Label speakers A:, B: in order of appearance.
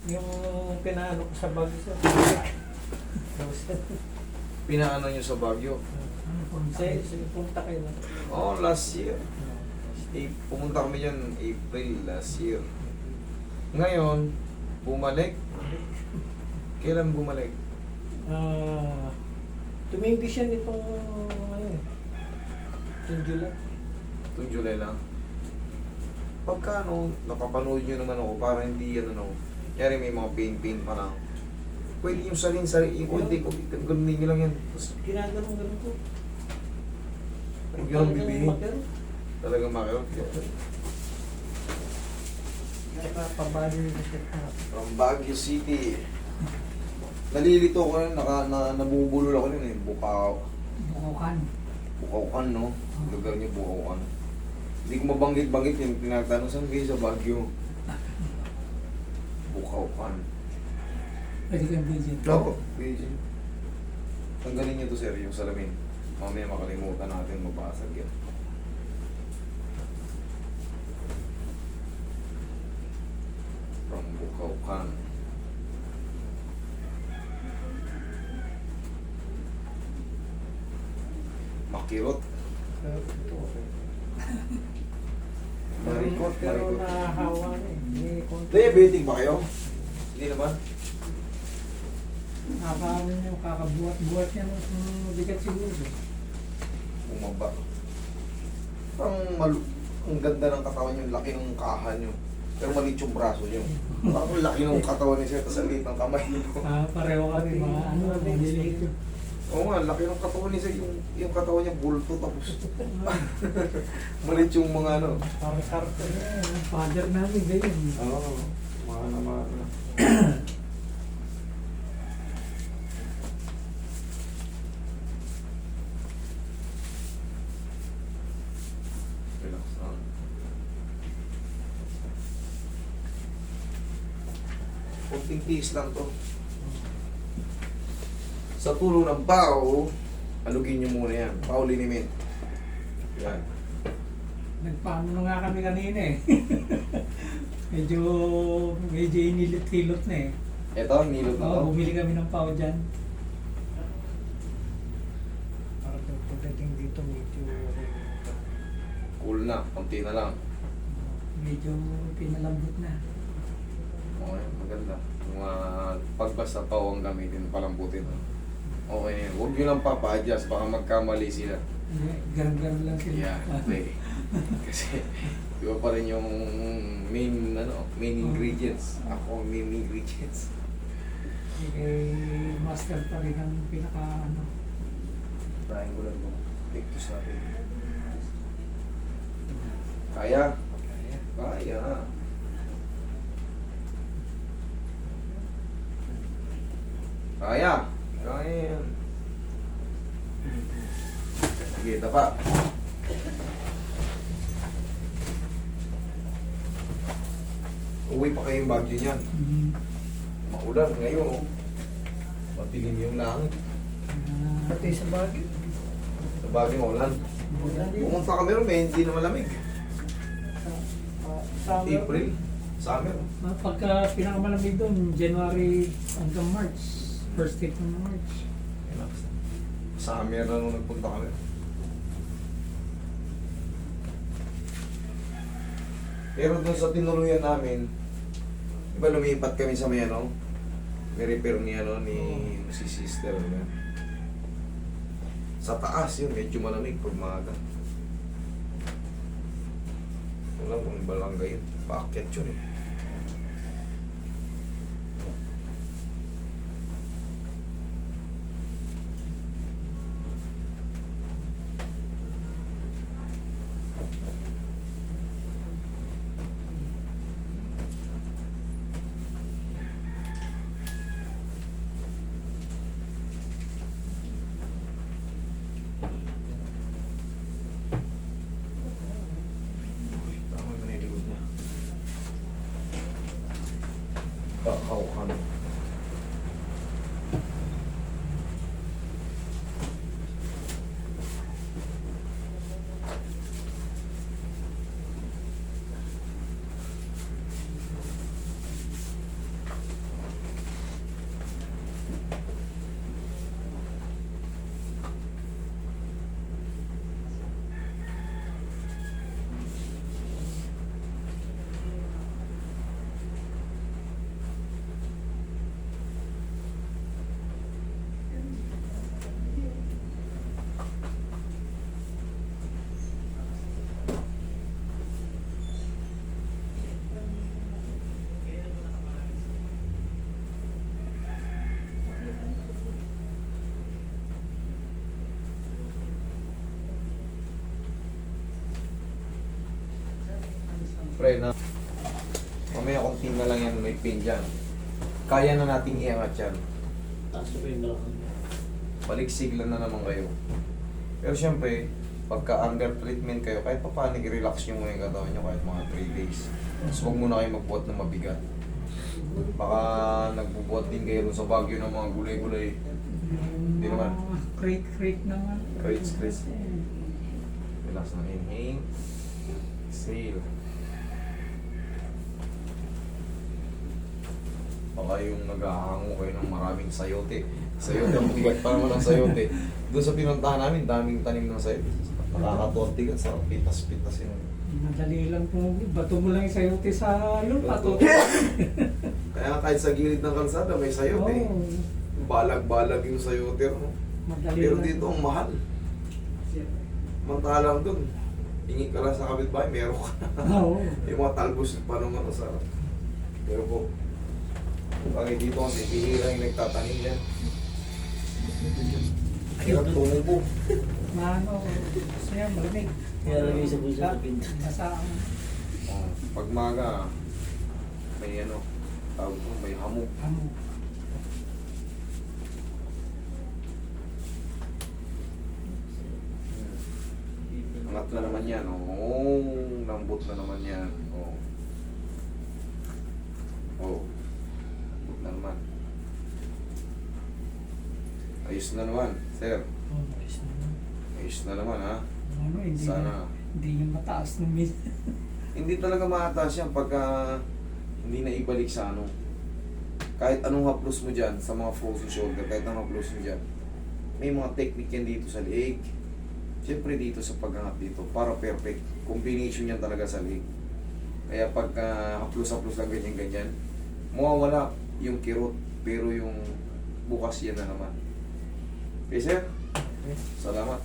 A: Yung pinaano ko sa bag sa
B: Pinaano nyo sa Baguio?
A: punta kayo.
B: Oh, last year. Pumunta kami dyan April last year. Ngayon, bumalik. Kailan bumalik?
A: Tumindi siya nitong ano eh. Itong July.
B: Itong July lang. Pagka ano, napapanood nyo naman ako, para hindi yan ano, kaya may mga pain pa lang. Pwede yung salin-salin, yung konti-konti, ganunin nyo lang yan. Tapos,
A: Ginaganon ko.
B: huwag nyo lang bibihin. Talagang makirot.
A: Pabali na siya.
B: From Baguio City. Nalilito ko yun, nabubulol ako yun eh.
A: Bukukan.
B: Bukaukan, no? Lugar niyo, Bukaukan. Hindi ko mabanggit-banggit yung tinatanong saan kayo sa Baguio. Bukaukan.
A: Pwede kang visit.
B: Opo, Beijing. Tanggalin niyo to, sir, yung salamin. Mamaya makalimutan natin mabasag yan. From Bukaukan. Makirot. Marikot,
A: Pero
B: marikot.
A: nahahawa na eh. May konti.
B: Diabetic ba kayo? Hindi naman.
A: Nakakaano niyo, kakabuhat-buhat niya ng bigat siguro.
B: Bumaba. Ang ganda ng katawan yung laki ng kaha nyo. Pero maliit yung braso nyo. Parang ang laki ng katawan ni sir, tapos ang liit ng kamay nyo.
A: Pareho kami mga ano, maliliit.
B: Oo nga, laki ng katawan ni sir, yung katawan niya bulto tapos maliit yung mga ano.
A: Parang karton niya, yung father namin, ganyan.
B: Oo, mga naman. Relax lang. Kunting tiis lang to. Sa tulong ng bao, alugin nyo muna yan. Bao liniment. Yan.
A: Nagpaano na nga kami kanina eh. medyo inilot-hilot na eh.
B: Ito, nilot na to.
A: Oo, bumili kami ng pao dyan. Para pagdating dito,
B: Cool na, konti na lang.
A: medyo pinalambot na.
B: Okay, maganda. Mga pagbasa pa ang gamitin, palambutin. Okay na yun. Huwag nyo lang papa-adjust, baka magkamali sila.
A: Hindi, garam-garam lang sila.
B: Yeah, okay. Kasi, di ba pa rin yung main ingredients. Ako, main ingredients.
A: Master pa rin ang pinaka ano.
B: Trying ko lang mo. Take to sa atin. Kaya? Kaya. Kaya. Kaya yan. Sige, tapa. Uwi pa kayong Baguio niyan. Maulan ngayon, oh. Matilim yung langit.
A: Pati sa Baguio.
B: Sa Baguio, maulan. Pumunta kami rin, may hindi na malamig. April, summer.
A: Pagka pinakamalamig doon, January hanggang March. First week ng March.
B: Summer na nung nagpunta kami. Pero doon sa tinuluyan namin, di ba lumipat kami sa may ano? May repair ni ano, ni si sister. Ano? Sa taas yun, medyo malamig pag maaga. Wala kung barangay yun. Paakyat yun eh. Tama ba na iligod niya? Kakaukan. Siyempre, na mamaya konti na lang yan, may pain dyan. Kaya na nating iangat yan.
C: Taas ko yung balakang.
B: Baliksiglan na naman kayo. Pero siyempre, pagka under treatment kayo, kahit pa paano i-relax nyo muna yung katawan nyo kahit mga 3 days. So huwag muna kayo magbuhat ng mabigat. Baka nagbubuhat din kayo sa Baguio ng mga gulay-gulay. Hindi naman.
A: Creek naman.
B: Great stress. Relax na inhale. Exhale. Baka yung naghahango kayo ng maraming sayote. Sayote, ang bigat pa naman ng sayote. Doon sa pinuntahan namin, daming tanim ng sayote. Nakakatorti ka sa pitas-pitas yun.
A: Madali lang kung bato mo lang yung sayote sa lupa.
B: Bato. Kaya kahit sa gilid ng kalsada, may sayote.
A: Oo.
B: Balag-balag yung sayote. No?
A: Madali
B: Pero
A: lang.
B: dito, ang mahal. Mantalang doon, hingi ka lang sa kapitbahay, meron ka.
A: Oo.
B: Yung mga talbos pa naman sa... Pero po, bakit dito kasi bihira yung nagtatanim yan. Hirap tunay po.
A: Maano, gusto yan, malamig.
C: Kaya lagay sa puso sa pinto.
A: Basta ang
B: Pag maga, may ano, tawag ko, may hamog.
A: ano.
B: Angat na naman yan, oh. Lambot na naman yan, oh. Oh. Lambot na naman. Ayos na naman, sir.
A: Oh, ayos naman.
B: Ayos na naman, ha.
A: Ano, hindi
B: Sana.
A: hindi yung mataas ng min.
B: Hindi talaga mataas yan pagka hindi na ibalik sa ano. Kahit anong haplos mo dyan sa mga frozen shoulder, kahit anong haplos mo dyan, may mga technique yan dito sa leeg. Siyempre dito sa pag-angat dito, para perfect. Combination yan talaga sa leeg. Kaya pagka haplos-haplos lang ganyan-ganyan, mawawala yung kirot, pero yung bukas yan na naman. Okay, sir? Salamat.